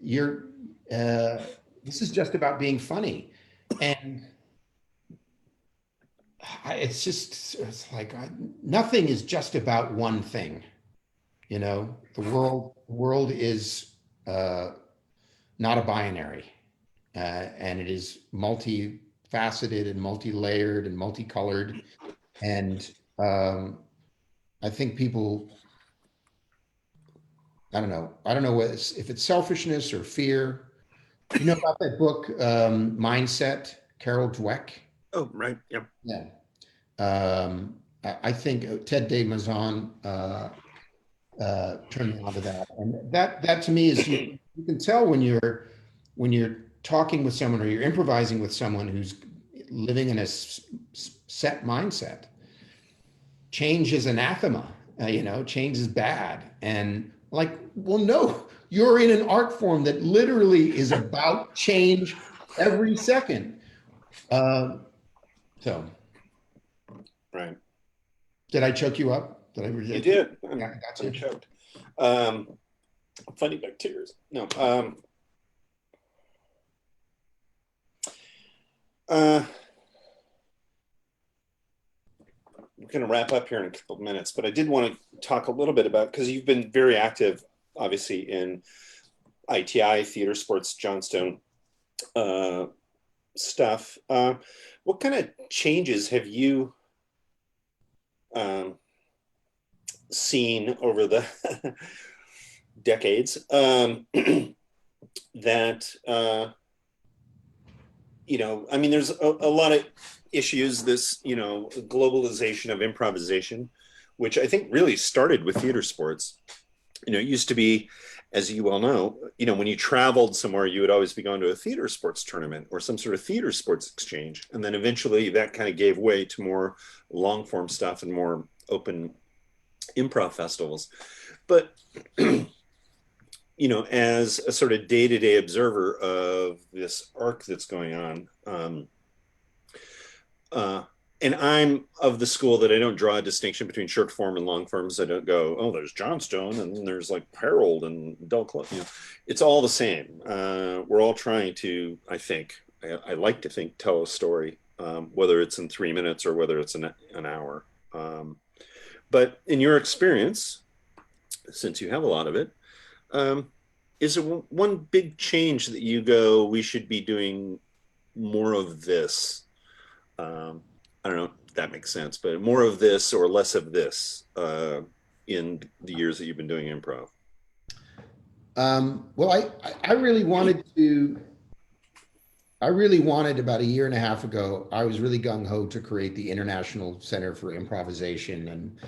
You're this is just about being funny. And it's like nothing is just about one thing. The world is not a binary, and it is multifaceted and multi-layered and multicolored. And I think people, I don't know if it's selfishness or fear. You know about that book, Mindset, Carol Dweck? Oh, right. Yep. Yeah. I think Ted DeMazon turned me onto that. And that to me is, you can tell when you're talking with someone or you're improvising with someone who's living in a set mindset. Change is anathema, change is bad. And like, well, no, you're in an art form that literally is about change every second. So. Right. Did I choke you up? Did I reject you? Did. I got you. I'm choked. Funny back tears. No. We're going to wrap up here in a couple of minutes, but I did want to talk a little bit about, because you've been very active, obviously, in ITI, Theatresports, Johnstone stuff. What kind of changes have you seen over the decades that, I mean, there's a lot of issues, this, globalization of improvisation, which I think really started with Theatresports. It used to be, as you well know, when you traveled somewhere, you would always be going to a Theatresports tournament or some sort of Theatresports exchange. And then eventually that kind of gave way to more long form stuff and more open improv festivals. But, as a sort of day-to-day observer of this arc that's going on, And I'm of the school that I don't draw a distinction between short form and long forms. I don't go, oh, there's Johnstone and then there's like Harold and Del Close. You know, it's all the same. We're all trying to, I think, I like to think, tell a story, whether it's in 3 minutes or whether it's an hour. But in your experience, since you have a lot of it, is there one big change that you go, we should be doing more of this? I don't know if that makes sense, but more of this or less of this in the years that you've been doing improv? Well, I really wanted about a year and a half ago, I was really gung-ho to create the International Center for Improvisation. And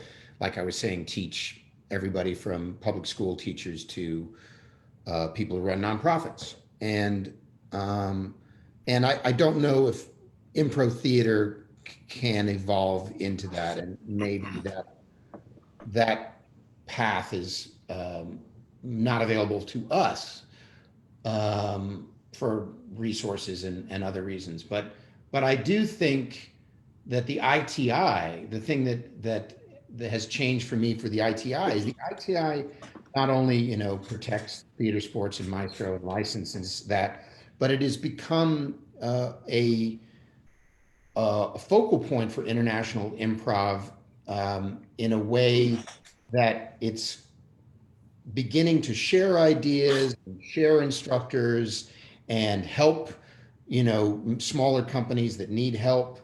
like I was saying, teach everybody from public school teachers to people who run nonprofits. And I don't know if Impro Theatre can evolve into that, and maybe that path is not available to us for resources and other reasons. But I do think that the ITI, the thing that has changed for me for the ITI is the ITI not only protects Theatresports and Maestro and licenses that, but it has become a focal point for international improv in a way that it's beginning to share ideas, share instructors, and help smaller companies that need help.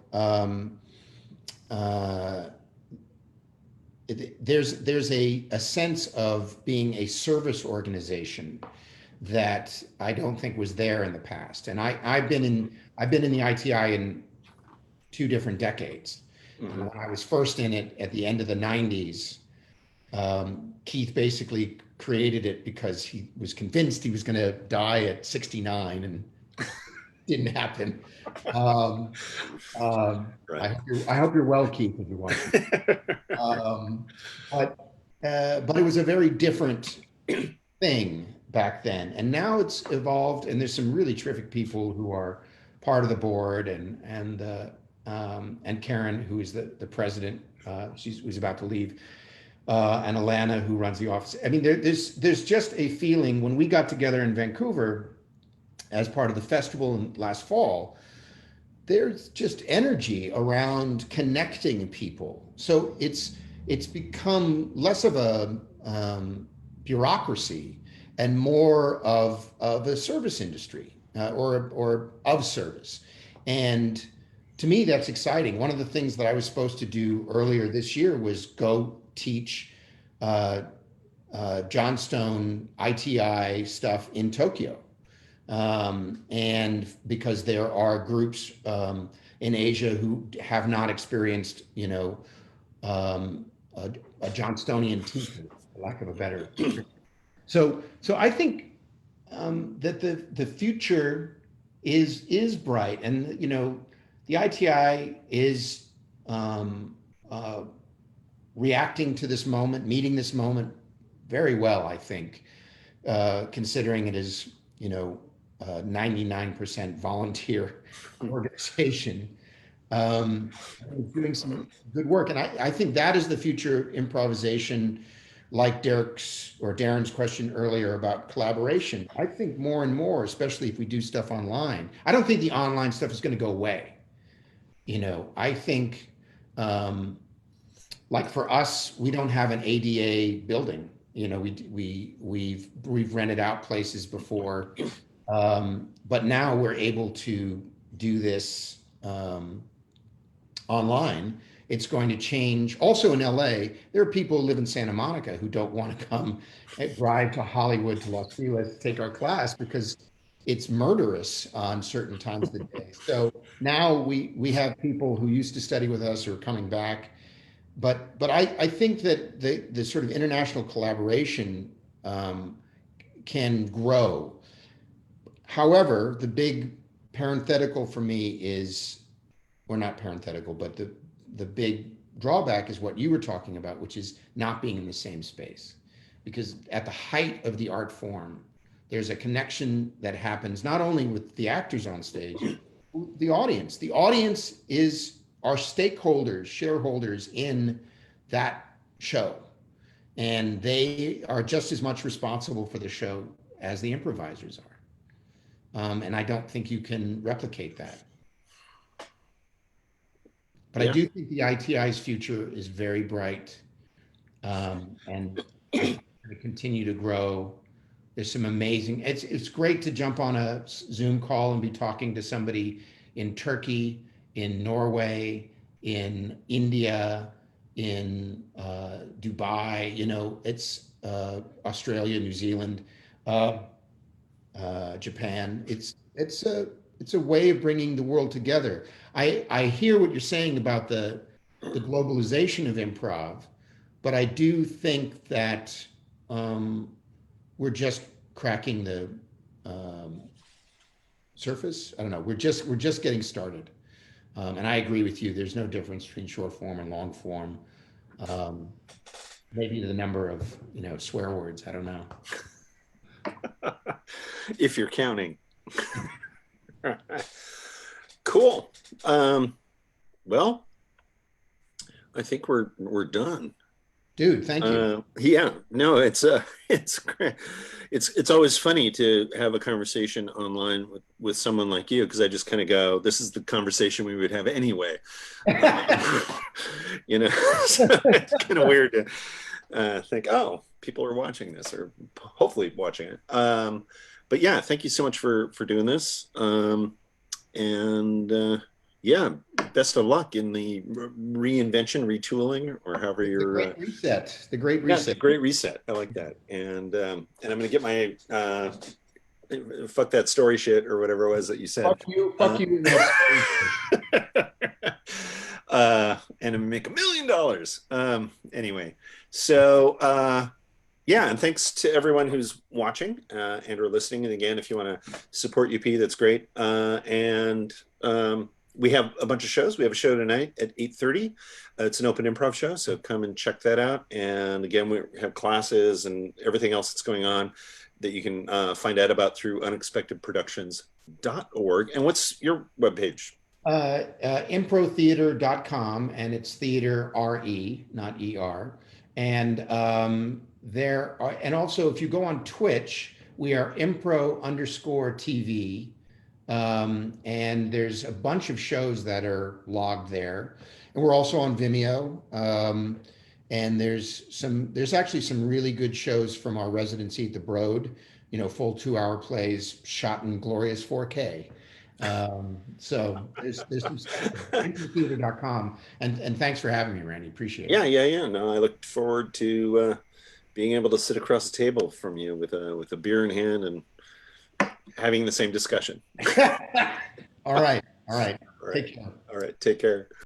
There's a sense of being a service organization that I don't think was there in the past. And I've been in the ITI in 2 different decades. Mm-hmm. When I was first in it at the end of the 90s, Keith basically created it because he was convinced he was going to die at 69, and didn't happen. Right. I hope you're well, Keith, if you're watching. But it was a very different thing back then, and now it's evolved, and there's some really terrific people who are part of the board, and Karen, who is the president, who's about to leave, and Alana, who runs the office. I mean, there's just a feeling when we got together in Vancouver as part of the festival last fall, there's just energy around connecting people. So it's become less of a bureaucracy and more of a service industry or of service. And to me, that's exciting. One of the things that I was supposed to do earlier this year was go teach Johnstone ITI stuff in Tokyo. And because there are groups in Asia who have not experienced, a Johnstonian teacher, for lack of a better. So I think that the future is bright, and the ITI is reacting to this moment, meeting this moment very well, I think, considering it is 99% volunteer organization, doing some good work. And I think that is the future improvisation, like Darren's question earlier about collaboration. I think more and more, especially if we do stuff online, I don't think the online stuff is going to go away. I think, like for us, we don't have an ADA building. We've rented out places before, but now we're able to do this online. It's going to change. Also in LA, there are people who live in Santa Monica who don't want to come and drive to Hollywood, to Los Feliz to take our class because it's murderous on certain times of the day. So now we have people who used to study with us who are coming back. But I think that the sort of international collaboration can grow. However, the big parenthetical for me is, or not parenthetical, but the big drawback is what you were talking about, which is not being in the same space. Because at the height of the art form, there's a connection that happens not only with the actors on stage, the audience. The audience is are stakeholders, shareholders in that show. And they are just as much responsible for the show as the improvisers are. And I don't think you can replicate that. But I do think the ITI's future is very bright, and I think it's going to continue to grow. There's some amazing. It's great to jump on a Zoom call and be talking to somebody in Turkey, in Norway, in India, in Dubai. You know, it's Australia, New Zealand, Japan. It's a way of bringing the world together. I hear what you're saying about the globalization of improv, but I do think that we're just cracking the surface. I don't know. We're just getting started, and I agree with you. There's no difference between short form and long form. Maybe the number of swear words. I don't know. If you're counting. Cool. Well, I think we're done. Dude, thank you. Yeah, no, it's great. It's always funny to have a conversation online with someone like you, because I just kind of go, this is the conversation we would have anyway. You know, so it's kind of weird to think, oh, people are watching this, or hopefully watching it. But yeah, thank you so much for doing this. Yeah, best of luck in the reinvention, retooling, or however you're. The great reset. The great reset. Yeah, the great reset. I like that. And I'm gonna get my fuck that story shit or whatever it was that you said. Fuck you. Fuck you. And I'm gonna make $1 million. Anyway, so yeah, and thanks to everyone who's watching and or listening. And again, if you want to support UP, that's great. We have a bunch of shows. We have a show tonight at 8:30. It's an open improv show, so come and check that out. And again, we have classes and everything else that's going on that you can find out about through unexpectedproductions.org. And what's your webpage? Improtheatre.com, and it's theater RE, not ER. And and also if you go on Twitch, we are Impro_TV. And there's a bunch of shows that are logged there, and we're also on Vimeo. And there's actually some really good shows from our residency at the Broad, full 2-hour plays shot in glorious 4K. So there's some stuff there. Improtheatre.com. And thanks for having me, Randy. Appreciate it. Yeah. No, I look forward to being able to sit across the table from you with a beer in hand and having the same discussion. All right. Take care.